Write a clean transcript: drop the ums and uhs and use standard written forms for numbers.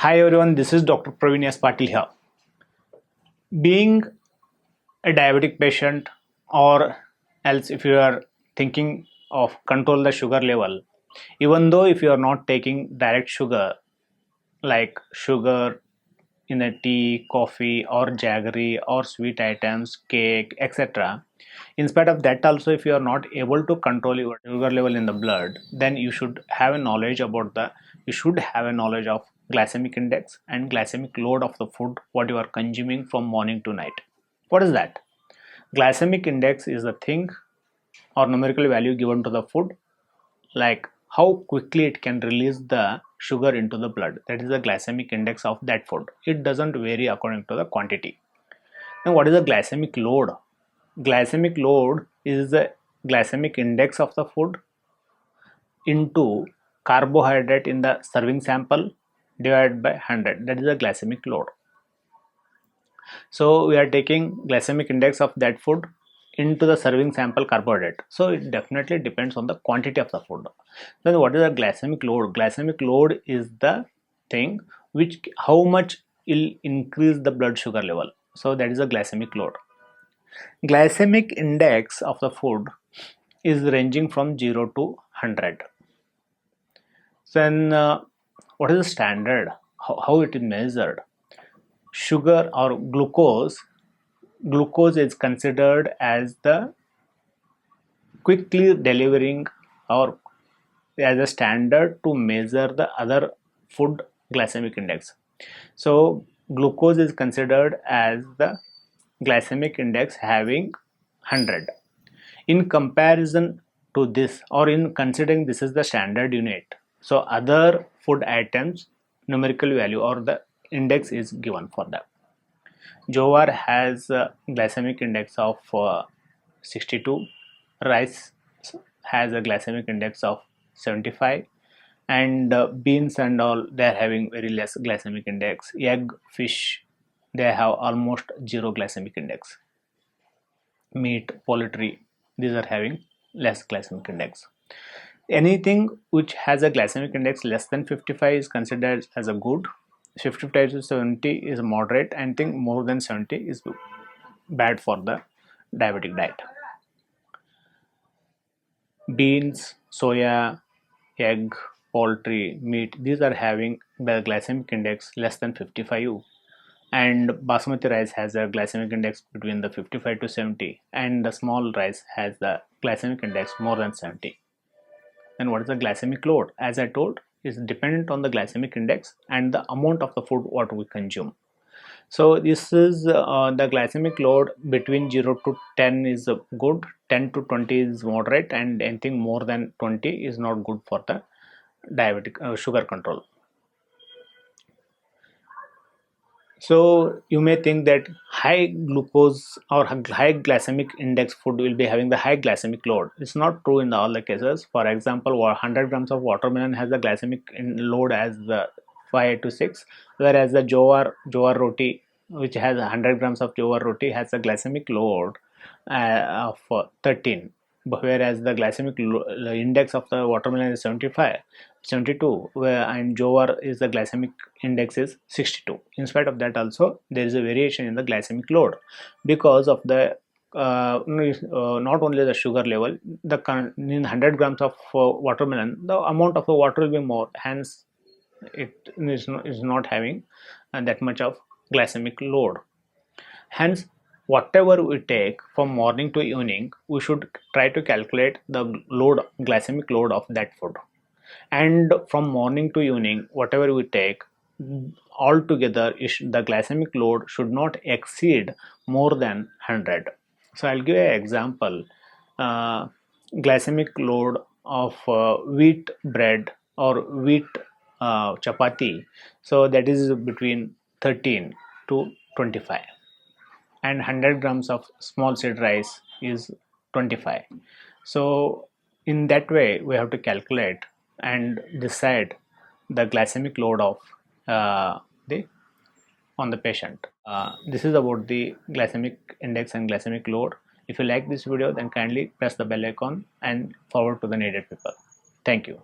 Hi everyone, this is Dr. Praveen S. Patil here. Being a diabetic patient, or else if you are thinking of control the sugar level, even though if you are not taking direct sugar like sugar in a tea, coffee or jaggery or sweet items, cake, etc. In spite of that also, if you are not able to control your sugar level in the blood, then you should have a knowledge about you should have a knowledge of glycemic index and glycemic load of the food what you are consuming from morning to night. What is that? Glycemic index is the thing or numerical value given to the food, like how quickly it can release the sugar into the blood. That is the glycemic index of that food. It doesn't vary according to the quantity. Now what is the glycemic load? Glycemic load is the glycemic index of the food into carbohydrate in the serving sample divided by 100. That is the glycemic load. So we are taking glycemic index of that food into the serving sample carbohydrate. So it definitely depends on the quantity of the food. Then what is the glycemic load? Glycemic load is the thing which how much will increase the blood sugar level. So that is the glycemic load. Glycemic index of the food is ranging from 0 to 100. Then what is the standard? How it is measured? Sugar or glucose is considered as the quickly delivering or as a standard to measure the other food glycemic index. So glucose is considered as the glycemic index having 100. In comparison to this, or in considering this is the standard unit, so other food items numerical value or the index is given for them. Jowar has a glycemic index of 62, rice has a glycemic index of 75, and beans and all, they are having very less glycemic index. Egg, fish, they have almost zero glycemic index. Meat, poultry, these are having less glycemic index. Anything which has a glycemic index less than 55 is considered as a good. 55 to 70 is moderate, and anything more than 70 is bad for the diabetic diet. Beans, soya, egg, poultry, meat, these are having the glycemic index less than 55, and basmati rice has a glycemic index between the 55 to 70, and the small rice has the glycemic index more than 70. And what is the glycemic load? As I told, is dependent on the glycemic index and the amount of the food what we consume. So this is the glycemic load between 0 to 10 is good, 10 to 20 is moderate, and anything more than 20 is not good for the diabetic sugar control. So you may think that high glucose or high glycemic index food will be having the high glycemic load. It's not true in all the cases. For example, 100 grams of watermelon has the glycemic load as the 5 to 6, whereas the jowar roti, which has 100 grams of jowar roti, has a glycemic load of 13. Whereas the glycemic index of the watermelon is 75, 72, and jowar is the glycemic index is 62. In spite of that also, there is a variation in the glycemic load because of the not only the sugar level, in 100 grams of watermelon, the amount of the water will be more, hence it is not having that much of glycemic load. Hence, whatever we take from morning to evening, we should try to calculate the glycemic load of that food. And from morning to evening, whatever we take, altogether the glycemic load should not exceed more than 100. So I'll give an example. Glycemic load of wheat bread or wheat chapati, so that is between 13 to 25, and 100 grams of small seed rice is 25. So in that way we have to calculate and decide the glycemic load of on the patient. This is about the glycemic index and glycemic load. If you like this video, then kindly press the bell icon and forward to the needed people. Thank you.